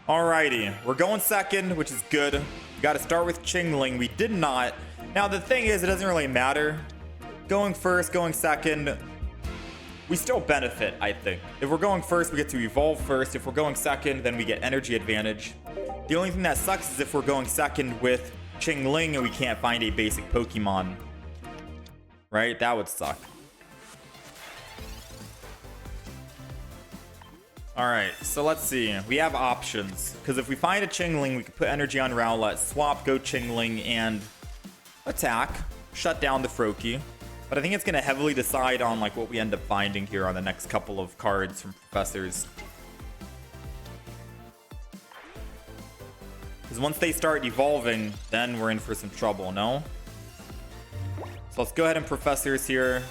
Alrighty, we're going second, which is good. We got to start with Chingling. We did not. Now, the thing is, it doesn't really matter. Going first, going second, we still benefit, I think. If we're going first, we get to evolve first. If we're going second, then we get energy advantage. The only thing that sucks is if we're going second with Chingling and we can't find a basic Pokemon. Right? That would suck. Alright, so let's see. We have options. Because if we find a Chingling, we can put energy on Rowlet, swap, go Chingling, and attack. Shut down the Froakie. But I think it's going to heavily decide on like what we end up finding here on the next couple of cards from Professors. Because once they start evolving, then we're in for some trouble, no? So let's go ahead and Professors here.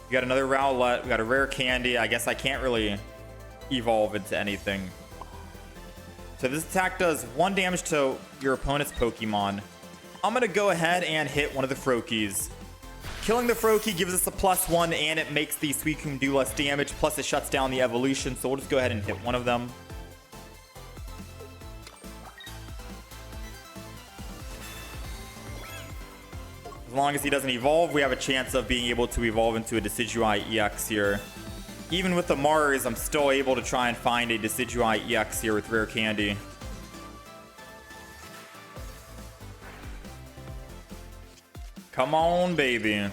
We got another Rowlet. We got a rare candy. I guess I can't really evolve into anything. So this attack does 1 damage to your opponent's Pokemon. I'm going to go ahead and hit one of the Froakies. Killing the Froakie gives us a +1 and it makes the Suicune do less damage. Plus it shuts down the evolution. So we'll just go ahead and hit one of them. As long as he doesn't evolve, we have a chance of being able to evolve into a Decidueye EX here. Even with the Mars, I'm still able to try and find a Decidueye EX here with rare candy. Come on, baby.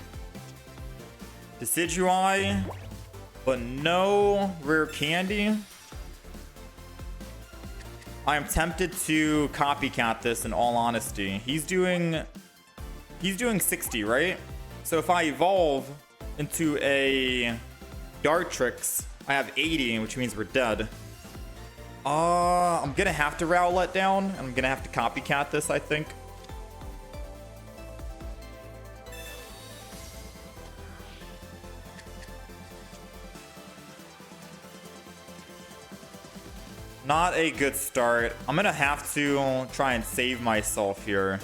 Decidueye, but no rare candy. I am tempted to copycat this in all honesty. He's doing 60, right? So if I evolve into a Dartrix, I have 80, which means we're dead. I'm gonna have to Rowlet down. I'm gonna have to copycat this, I think. Not a good start. I'm gonna have to try and save myself here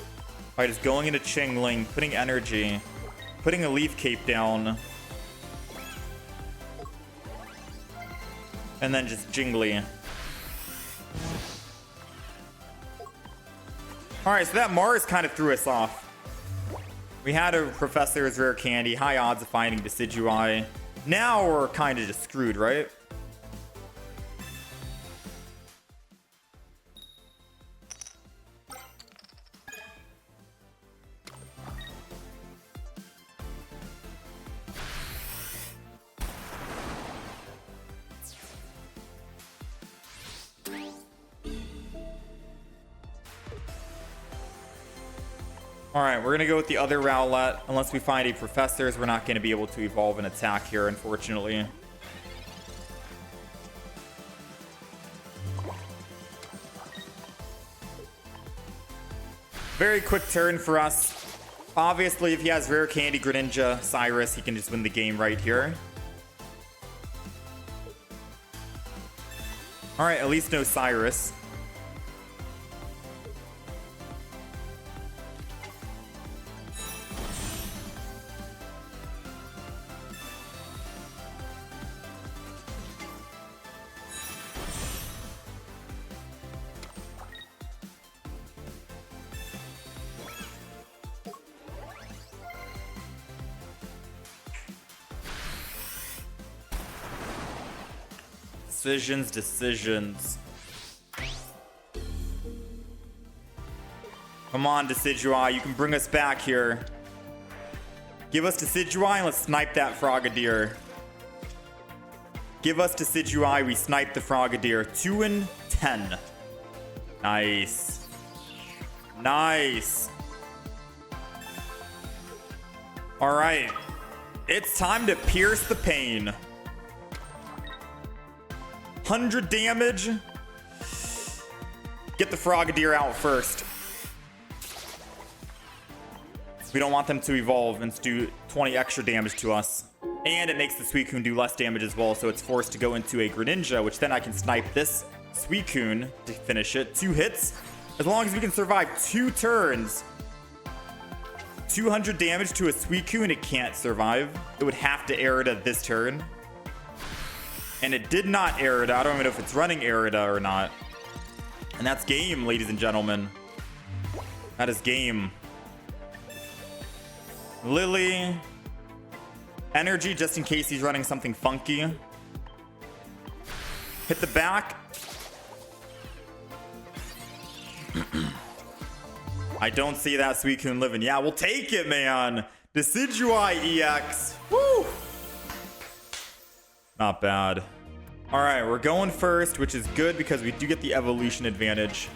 by just going into Chingling, putting energy, putting a Leaf Cape down, and then just Jingly. Alright, so that Mars kind of threw us off. We had a Professor's rare candy, high odds of finding Decidueye. Now we're kind of just screwed, right? Alright, we're going to go with the other Rowlet. Unless we find a Professors, we're not going to be able to evolve an attack here, unfortunately. Very quick turn for us. Obviously, if he has Rare Candy, Greninja, Cyrus, he can just win the game right here. Alright, at least no Cyrus. Decisions. Come on, Decidueye, you can bring us back here. Give us Decidueye and let's snipe that Frogadier. Give us Decidueye, we snipe the Frogadier. 2 and 10. Nice. Nice. All right. It's time to pierce the pain. 100 damage. Get the Frogadier out first. We don't want them to evolve and do 20 extra damage to us. And it makes the Suicune do less damage as well, so it's forced to go into a Greninja, which then I can snipe this Suicune to finish it. 2 hits. As long as we can survive 2 turns. 200 damage to a Suicune, it can't survive. It would have to air it at this turn. And it did not Aerida. I don't even know if it's running Aerida or not. And that's game, ladies and gentlemen. That is game. Lillie. Energy, just in case he's running something funky. Hit the back. I don't see that Suicune living. Yeah, we'll take it, man. Decidueye EX. Woo! Not bad. All right, we're going first, which is good because we do get the evolution advantage,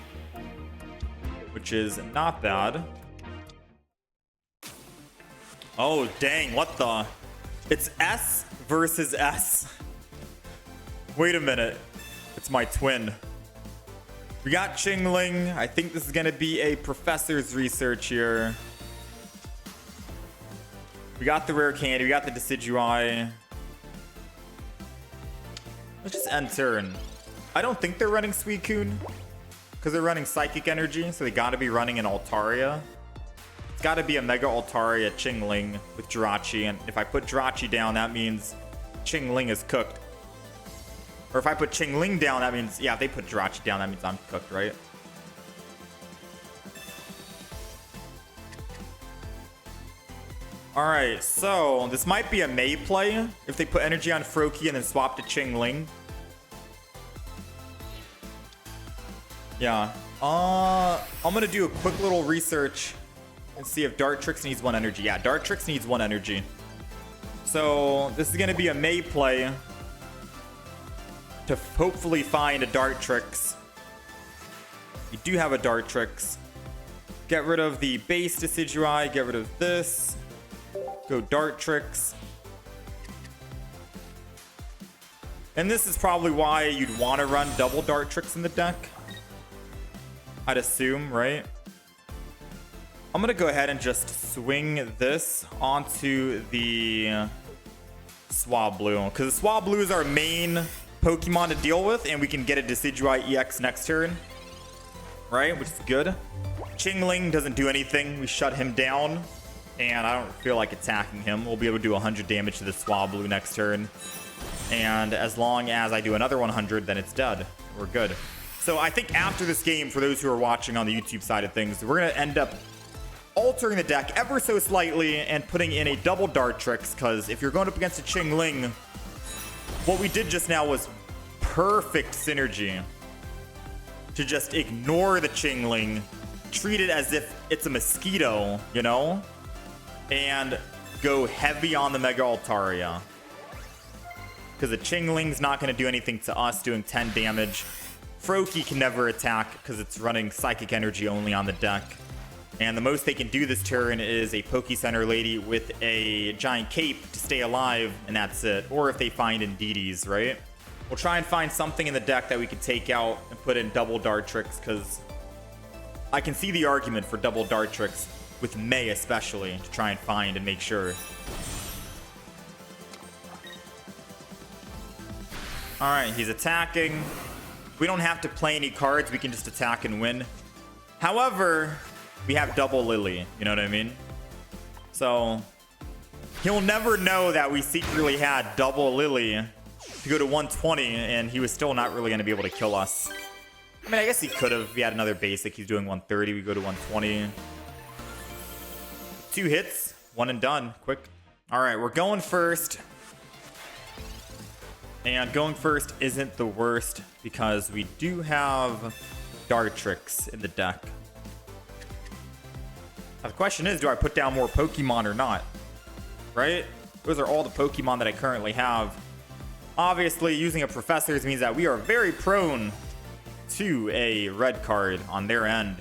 which is not bad. Oh, dang. What the? It's S versus S. Wait a minute. It's my twin. We got Chingling. I think this is going to be a professor's research here. We got the rare candy. We got the Decidueye. Let's just end turn. I don't think they're running Suicune because they're running Psychic Energy, so they got to be running an Altaria. It's got to be a Mega Altaria Chingling with Jirachi, and if I put Jirachi down, that means Chingling is cooked. Or if I put Chingling down, that means, yeah, if they put Jirachi down, that means I'm cooked, right? All right, so this might be a May play if they put energy on Froakie and then swap to Chingling. Yeah. I'm going to do a quick little research and see if Dartrix needs 1 energy. Yeah, Dartrix needs 1 energy. So this is going to be a May play to hopefully find a Dartrix. We do have a Dartrix. Get rid of the base Decidueye. Get rid of this. Go Dartrix. And this is probably why you'd want to run double Dartrix in the deck. I'd assume, right? I'm going to go ahead and just swing this onto the Swablu, because the Swablu is our main Pokemon to deal with, and we can get a Decidueye EX next turn, right? Which is good. Chingling doesn't do anything. We shut him down, and I don't feel like attacking him. We'll be able to do 100 damage to the Swablu next turn, and as long as I do another 100, then it's dead. We're good. So I think after this game, for those who are watching on the YouTube side of things, we're going to end up altering the deck ever so slightly and putting in a double Dartrix, because if you're going up against a Chingling, what we did just now was perfect synergy to just ignore the Chingling, treat it as if it's a mosquito, you know, and go heavy on the Mega Altaria. Because the Chingling's not going to do anything to us, doing 10 damage. Froakie can never attack because it's running Psychic Energy only on the deck. And the most they can do this turn is a Poke Center Lady with a giant cape to stay alive, and that's it. Or if they find Indeedee, right? We'll try and find something in the deck that we can take out and put in double Dartrix, because I can see the argument for double Dartrix with May especially, to try and find and make sure. Alright, he's attacking. We don't have to play any cards. We can just attack and win. However, we have double Lillie. You know what I mean? So he'll never know that we secretly had double Lillie to go to 120, and he was still not really going to be able to kill us. I mean, I guess he could have. He had another basic. He's doing 130. We go to 120. 2 hits. 1 and done. Quick. All right, we're going first. And going first isn't the worst because we do have Dartrix in the deck. Now the question is, do I put down more Pokemon or not? Right? Those are all the Pokemon that I currently have. Obviously, using a Professor's means that we are very prone to a red card on their end.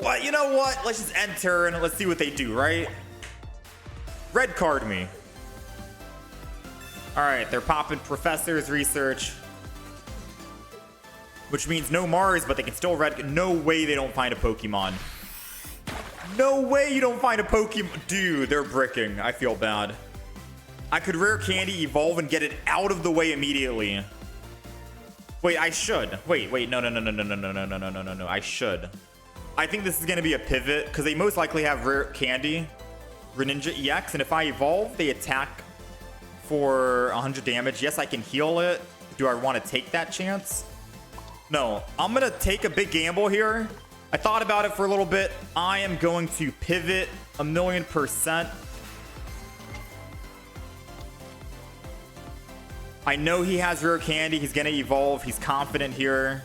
But you know what? Let's just end turn. Let's see what they do, right? Red card me. All right, they're popping Professor's Research, which means no Mars, but they can still red. No way they don't find a Pokemon. No way you don't find a Pokemon. Dude, they're bricking. I feel bad. I could rare candy, evolve, and get it out of the way immediately. Wait, I should. Wait. No. I should. I think this is going to be a pivot because they most likely have rare candy, Greninja EX, and if I evolve, they attack for 100 damage. Yes, I can heal it. Do I want to take that chance? No, I'm going to take a big gamble here. I thought about it for a little bit. I am going to pivot 1,000,000%. I know he has rare candy. He's going to evolve. He's confident here.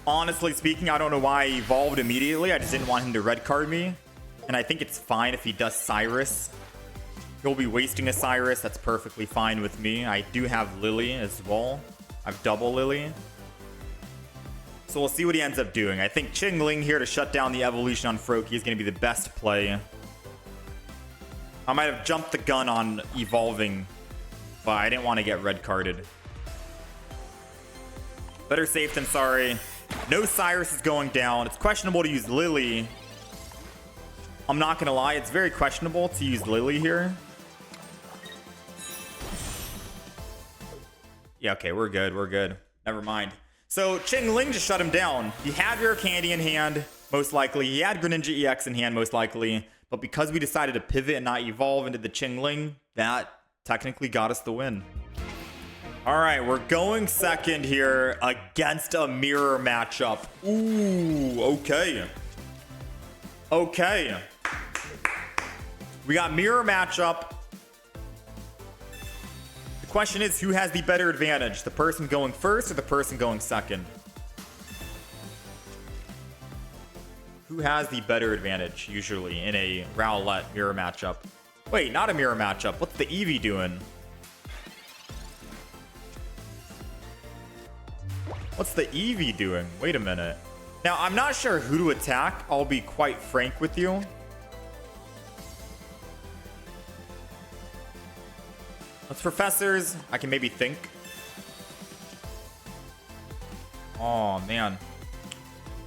Honestly speaking, I don't know why he evolved immediately. I just didn't want him to red card me. And I think it's fine if he does Cyrus. He'll be wasting a Cyrus. That's perfectly fine with me. I do have Lillie as well. I have double Lillie. So we'll see what he ends up doing. I think Chingling here to shut down the evolution on Froakie is going to be the best play. I might have jumped the gun on evolving, but I didn't want to get red carded. Better safe than sorry. No Cyrus is going down. It's questionable to use Lillie. I'm not going to lie. It's very questionable to use Lillie here. Yeah, okay. We're good. We're good. Never mind. So Chingling just shut him down. He had rare candy in hand, most likely. He had Greninja EX in hand, most likely. But because we decided to pivot and not evolve into the Chingling, that technically got us the win. All right, we're going second here against a mirror matchup. Ooh, okay. Okay. We got mirror matchup. The question is, who has the better advantage? The person going first or the person going second? Who has the better advantage, usually, in a Rowlet mirror matchup? Wait, not a mirror matchup. What's the Eevee doing? What's the Eevee doing? Wait a minute. Now, I'm not sure who to attack. I'll be quite frank with you. Let's professors. I can maybe think. Oh, man.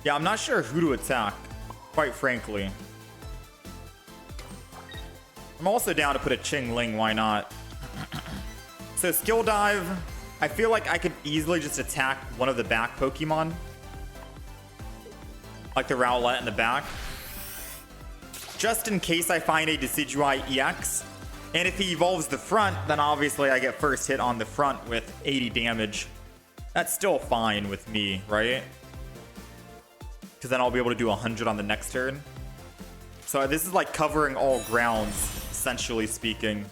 Yeah, I'm not sure who to attack, quite frankly. I'm also down to put a Chingling. Why not? So, skill dive. I feel like I could easily just attack one of the back Pokemon. Like the Rowlet in the back. Just in case I find a Decidueye EX. And if he evolves the front, then obviously I get first hit on the front with 80 damage. That's still fine with me, right? Because then I'll be able to do 100 on the next turn. So this is like covering all grounds, essentially speaking.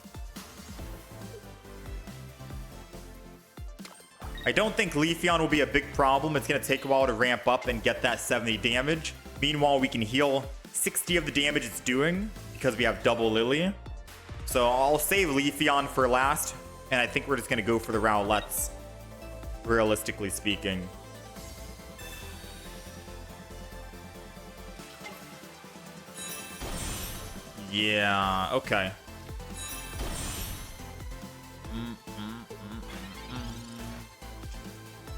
I don't think Leafeon will be a big problem. It's going to take a while to ramp up and get that 70 damage. Meanwhile, we can heal 60 of the damage it's doing because we have double Lillie. So I'll save Leafeon for last. And I think we're just going to go for the Rowlets, realistically speaking. Yeah, okay.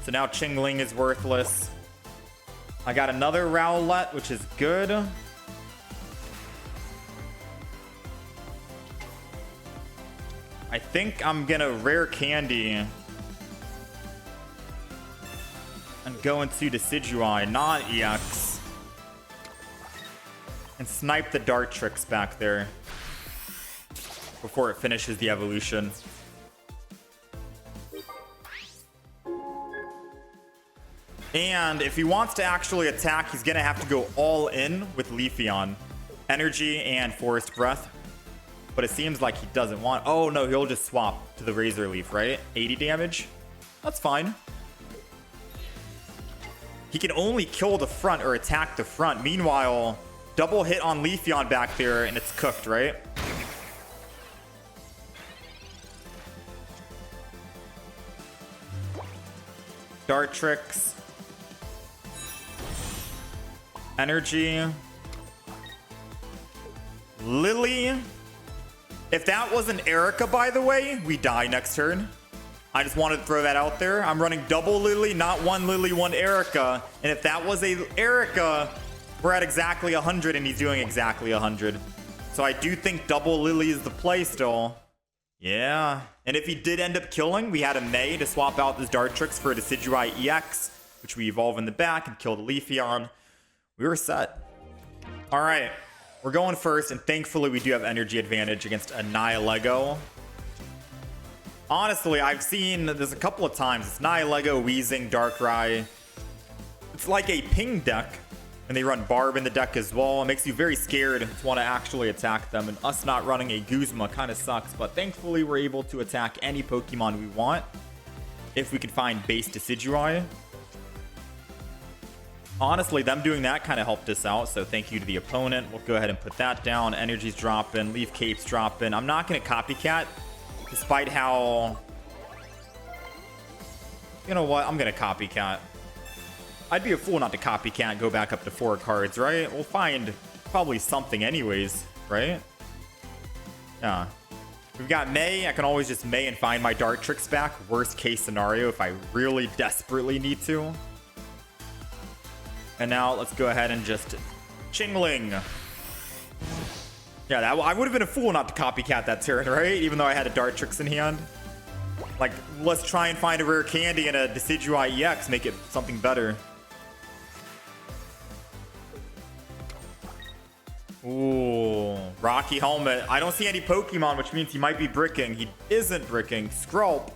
So now Chingling is worthless. I got another Rowlet, which is good. I think I'm gonna rare candy and go into Decidueye, not EX. And snipe the Dartrix back there before it finishes the evolution. And if he wants to actually attack, he's going to have to go all in with Leafeon. Energy and Forest Breath. But it seems like he doesn't want... Oh, no, he'll just swap to the Razor Leaf, right? 80 damage? That's fine. He can only kill the front or attack the front. Meanwhile, double hit on Leafeon back there, and it's cooked, right? Dartrix. Energy. Lillie. If that was an Erica, by the way, we die next turn. I just wanted to throw that out there. I'm running double Lillie, not one Lillie, one Erica. And if that was a Erica, we're at exactly 100 and he's doing exactly 100. So I do think double Lillie is the play still. Yeah. And if he did end up killing, we had a May to swap out this Dartrix for a Decidueye EX, which we evolve in the back and kill the Leafeon. We were set. All right, we're going first, and thankfully we do have energy advantage against a Nihilego. Honestly, I've seen this a couple of times. It's Nihilego, Weezing, Darkrai. It's like a ping deck, and they run Barb in the deck as well. It makes you very scared to want to actually attack them, and us not running a Guzma kind of sucks, but thankfully we're able to attack any Pokemon we want if we can find base Decidueye. Honestly, them doing that kind of helped us out, so thank you to the opponent. We'll go ahead and put that down. Energy's dropping, Leaf Cape's dropping. I'm not going to Copycat, despite how... You know what? I'm going to Copycat. I'd be a fool not to Copycat and go back up to 4 cards, right? We'll find probably something anyways, right? Yeah. We've got May. I can always just May and find my Dartrix back. Worst case scenario if I really desperately need to. And now let's go ahead and just Chingling. Yeah, I would have been a fool not to Copycat that turn, right? Even though I had a Dartrix in hand. Like, let's try and find a rare candy and a Decidueye EX, make it something better. Ooh, Rocky Helmet. I don't see any Pokemon, which means he might be bricking. He isn't bricking. Skrulp.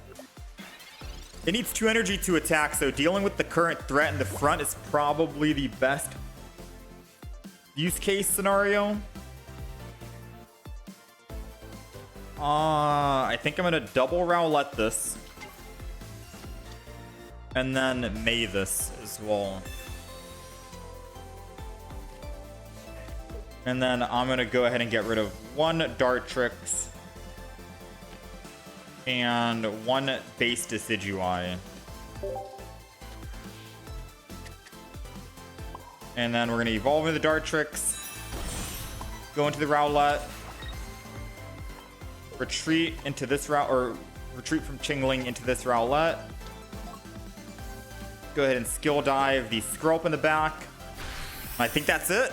It needs 2 energy to attack, so dealing with the current threat in the front is probably the best use case scenario. I think I'm going to double Rowlet this. And then May this as well. And then I'm going to go ahead and get rid of 1 Dartrix. And 1 base Decidueye. And then we're going to evolve into the Dartrix. Go into the Rowlet. Retreat into this route, or retreat from Chingling into this Rowlet. Go ahead and skill dive the Skrulp in the back. I think that's it.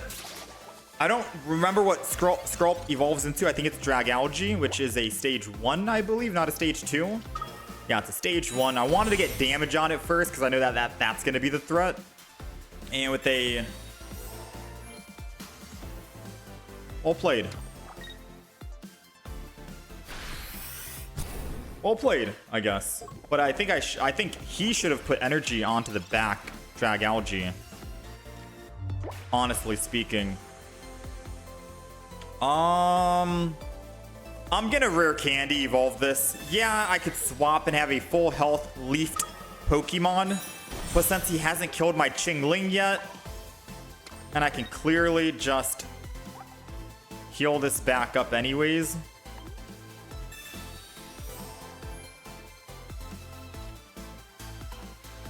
I don't remember what Skrulp evolves into. I think it's Dragalge, which is a stage 1, I believe, not a stage 2. Yeah, it's a stage 1. I wanted to get damage on it first because I know that's going to be the threat. And with a... Well played. Well played, I guess. But I think I think he should have put energy onto the back Dragalge. Honestly speaking. I'm gonna rare candy evolve this. Yeah, I could swap and have a full health leafed Pokemon, but since he hasn't killed my Chingling yet, and I can clearly just heal this back up anyways.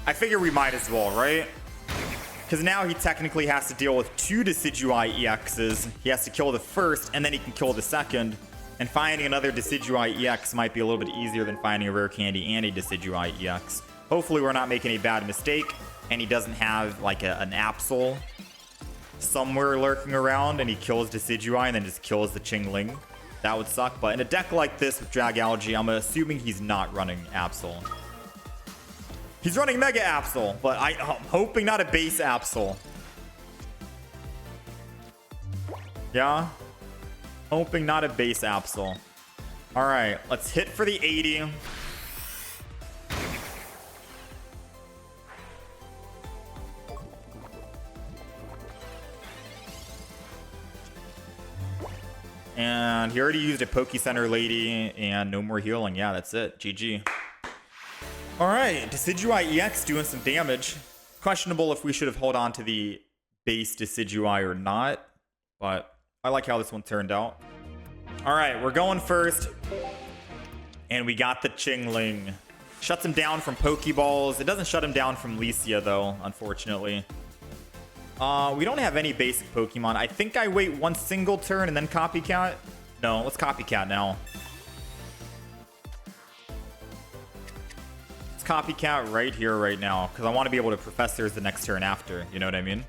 I figure we might as well, right? Because now he technically has to deal with 2 Decidueye EXs. He has to kill the first, and then he can kill the second. And finding another Decidueye EX might be a little bit easier than finding a rare candy and a Decidueye EX. Hopefully we're not making a bad mistake, and he doesn't have like an Absol somewhere lurking around, and he kills Decidueye and then just kills the Chingling. That would suck, but in a deck like this with Dragalge, I'm assuming he's not running Absol. He's running Mega Absol, but I'm hoping not a base Absol. Yeah? Hoping not a base Absol. Alright, let's hit for the 80. And he already used a Poke Center Lady, and no more healing. Yeah, that's it. GG. Alright, Decidueye EX doing some damage. Questionable if we should have held on to the base Decidueye or not, but I like how this one turned out. Alright, we're going first. And we got the Chingling. Shuts him down from Pokeballs. It doesn't shut him down from Licia, though, unfortunately. We don't have any basic Pokemon. I think I wait 1 single turn and then Copycat. No, let's Copycat now. Let's Copycat right here, right now, because I want to be able to Professors the next turn after. You know what I mean?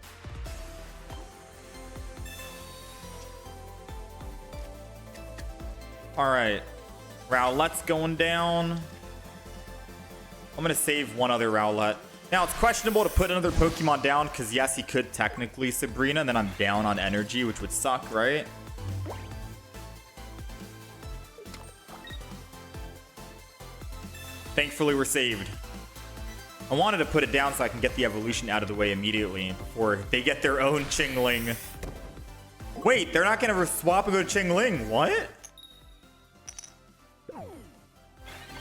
Alright. Rowlet's going down. I'm going to save 1 other Rowlet. Now, it's questionable to put another Pokemon down because, yes, he could technically Sabrina, and then I'm down on energy, which would suck, right? Thankfully, we're saved. I wanted to put it down so I can get the evolution out of the way immediately before they get their own Chingling. Wait, they're not going to swap and go to Chingling? What?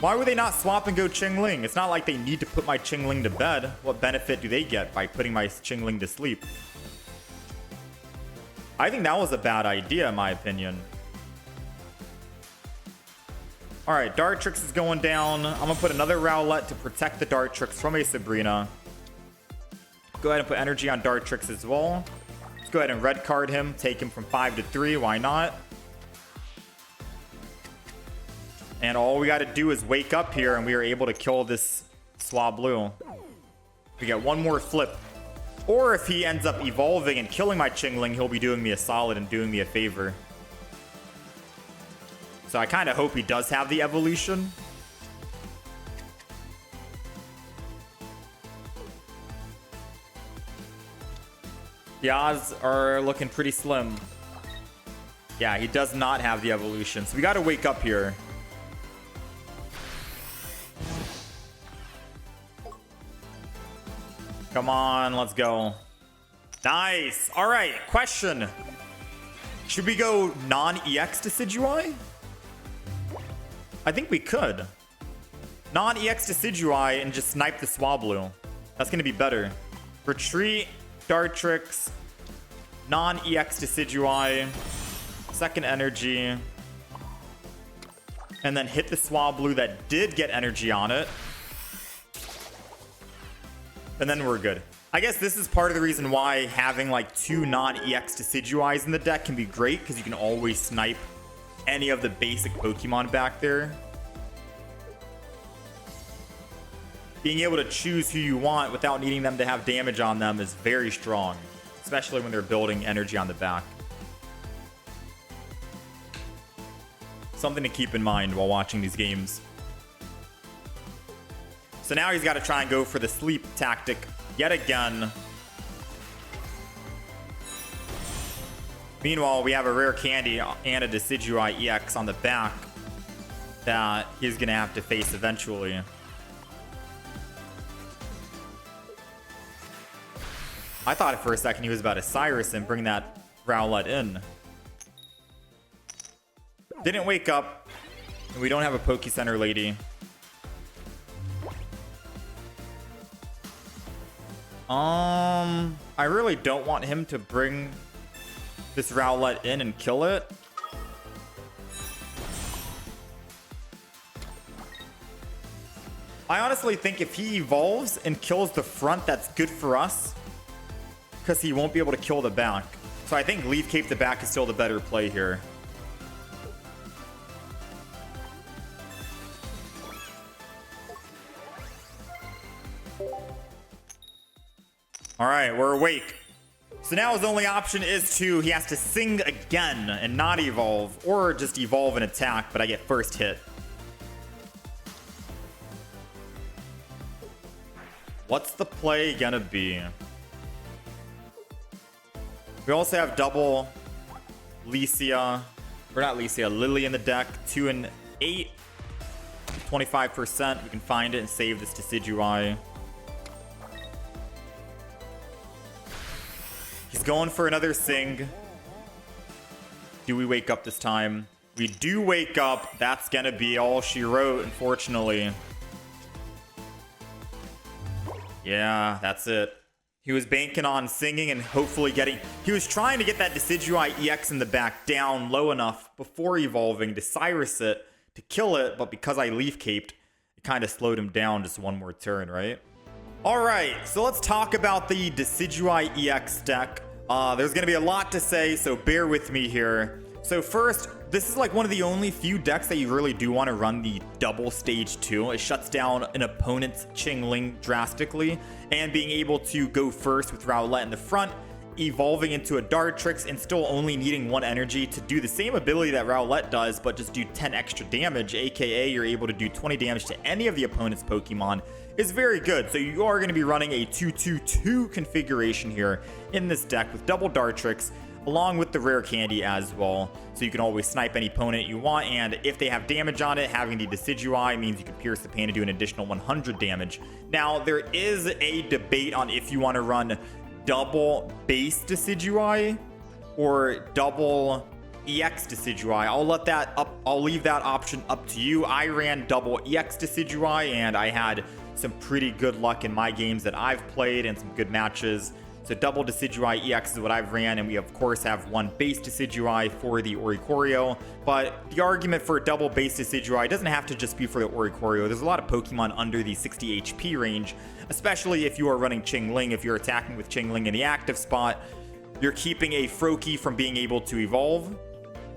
Why would they not swap and go Chingling? It's not like they need to put my Chingling to bed. What benefit do they get by putting my Chingling to sleep? I think that was a bad idea, in my opinion. All right, Dartrix is going down. I'm going to put another Rowlet to protect the Dartrix from a Sabrina. Go ahead and put energy on Dartrix as well. Let's go ahead and red card him. Take him from 5 to 3. Why not? And all we got to do is wake up here, and we are able to kill this Swablu. We get one more flip. Or if he ends up evolving and killing my Chingling, he'll be doing me a solid and doing me a favor. So I kind of hope he does have the evolution. The odds are looking pretty slim. Yeah, he does not have the evolution. So we got to wake up here. Come on, let's go. Nice. All right, question. Should we go non-EX Decidueye? I think we could. Non-EX Decidueye and just snipe the Swablu. That's going to be better. Retreat, Dartrix, non-EX Decidueye, second energy, and then hit the Swablu that did get energy on it. And then we're good. I guess this is part of the reason why having like 2 non-EX Decidueyes in the deck can be great, because you can always snipe any of the basic Pokemon back there. Being able to choose who you want without needing them to have damage on them is very strong, especially when they're building energy on the back. Something to keep in mind while watching these games. So now he's got to try and go for the sleep tactic yet again. Meanwhile, we have a rare candy and a Decidueye EX on the back that he's going to have to face eventually. I thought for a second he was about to Cyrus and bring that Rowlet in. Didn't wake up. And we don't have a Poke Center lady. I really don't want him to bring this Rowlet in and kill it. I honestly think if he evolves and kills the front, that's good for us, because he won't be able to kill the back. So I think Leaf Cape the back is still the better play here. All right, we're awake. So now his only option is he has to sing again and not evolve, or just evolve and attack, but I get first hit. What's the play gonna be? We also have double Lillie in the deck. 2 and 8, 25%. We can find it and save this Decidueye. He's going for another Sing. Do we wake up this time? We do wake up. That's gonna be all she wrote, unfortunately. Yeah, that's it. He was banking on singing and hopefully getting... He was trying to get that Decidueye EX in the back down low enough before evolving to Cyrus it, to kill it, but because I Leaf Caped, it kind of slowed him down just one more turn, right? Alright, so let's talk about the Decidueye EX deck. There's going to be a lot to say, so bear with me here. So first, this is like one of the only few decks that you really do want to run the double stage 2. It shuts down an opponent's Chingling drastically, and being able to go first with Rowlet in the front evolving into a Dartrix and still only needing 1 energy to do the same ability that Rowlet does, but just do 10 extra damage, aka you're able to do 20 damage to any of the opponent's Pokemon, is very good. So you are going to be running a 2-2-2 configuration here in this deck with double Dartrix, along with the rare candy as well. So you can always snipe any opponent you want, and if they have damage on it, having the Decidueye means you can pierce the pain and do an additional 100 damage. Now, there is a debate on if you want to run double base Decidueye or double EX Decidueye. I'll leave that option up to you. I ran double EX Decidueye and I had some pretty good luck in my games that I've played and some good matches. So double Decidueye EX is what I've ran, and we of course have 1 base Decidueye for the Oricorio. But the argument for a double base Decidueye doesn't have to just be for the Oricorio. There's a lot of Pokemon under the 60 HP range, especially if you are running Chingling. If you're attacking with Chingling in the active spot, you're keeping a Froakie from being able to evolve.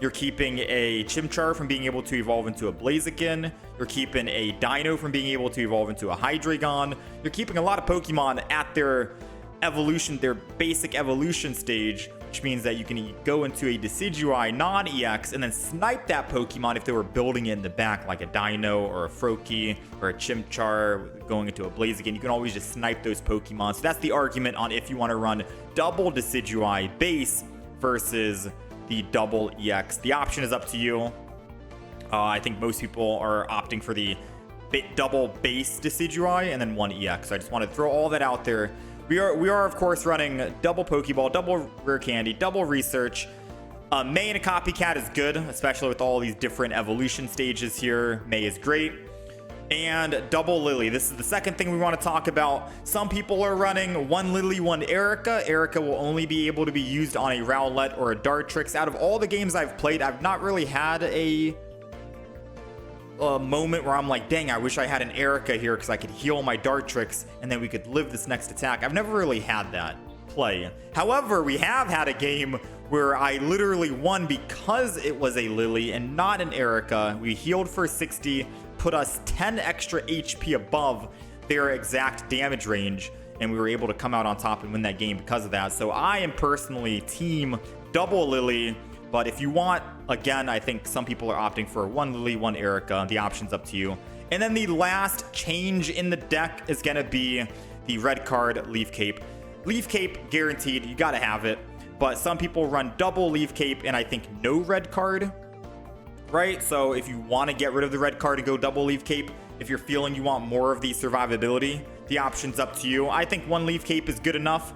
You're keeping a Chimchar from being able to evolve into a Blaziken. You're keeping a Dino from being able to evolve into a Hydreigon. You're keeping a lot of Pokemon at their evolution, their basic evolution stage, which means that you can go into a Decidueye non-EX and then snipe that Pokemon if they were building it in the back, like a Dino or a Froakie or a Chimchar going into a Blaziken. You can always just snipe those Pokemon. So that's the argument on if you want to run double Decidueye base versus the double EX. The option is up to you. I think most people are opting for the double base Decidueye and then 1 EX. So I just want to throw all that out there. We are of course running double Pokeball, double rare candy, double research. May and a Copycat is good, especially with all these different evolution stages here. May is great. And double Lillie. This is the second thing we want to talk about. Some people are running 1 Lillie, 1 Erica. Erica will only be able to be used on a Rowlet or a Dartrix. Out of all the games I've played, I've not really had a moment where I'm like, dang, I wish I had an Erica here because I could heal my Dartrix and then we could live this next attack. I've never really had that play. However, we have had a game where I literally won because it was a Lillie and not an Erica. We healed for 60, put us 10 extra HP above their exact damage range, and we were able to come out on top and win that game because of that. So I am personally team double Lillie. But if you want, again, I think some people are opting for 1 Lillie, 1 Erica. The option's up to you. And then the last change in the deck is going to be the red card Leaf Cape. Leaf Cape guaranteed, you got to have it. But some people run double Leaf Cape and I think no red card, right? So if you want to get rid of the red card and go double Leaf Cape, if you're feeling you want more of the survivability, the option's up to you. I think 1 Leaf Cape is good enough.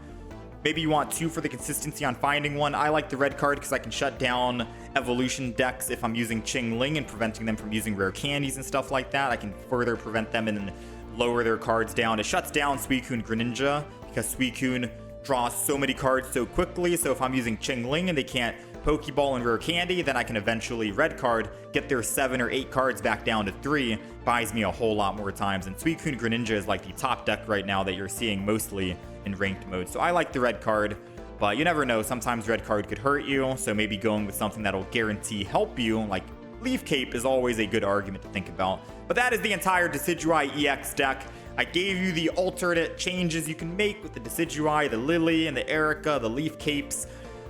Maybe you want 2 for the consistency on finding one. I like the red card because I can shut down evolution decks if I'm using Chingling and preventing them from using rare candies and stuff like that. I can further prevent them and then lower their cards down. It shuts down Suicune Greninja because Suicune draws so many cards so quickly. So if I'm using Chingling and they can't Pokeball and rare candy, then I can eventually red card, get their 7 or 8 cards back down to 3. Buys me a whole lot more times. And Suicune Greninja is like the top deck right now that you're seeing mostly in ranked mode. So I like the red card, but you never know. Sometimes red card could hurt you. So maybe going with something that'll guarantee help you, like Leaf Cape, is always a good argument to think about. But that is the entire Decidueye EX deck. I gave you the alternate changes you can make with the Decidueye, the Lillie, and the Erica, the Leaf Capes.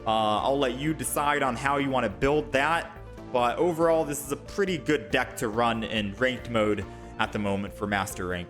I'll let you decide on how you want to build that. But overall, this is a pretty good deck to run in ranked mode at the moment for Master Rank.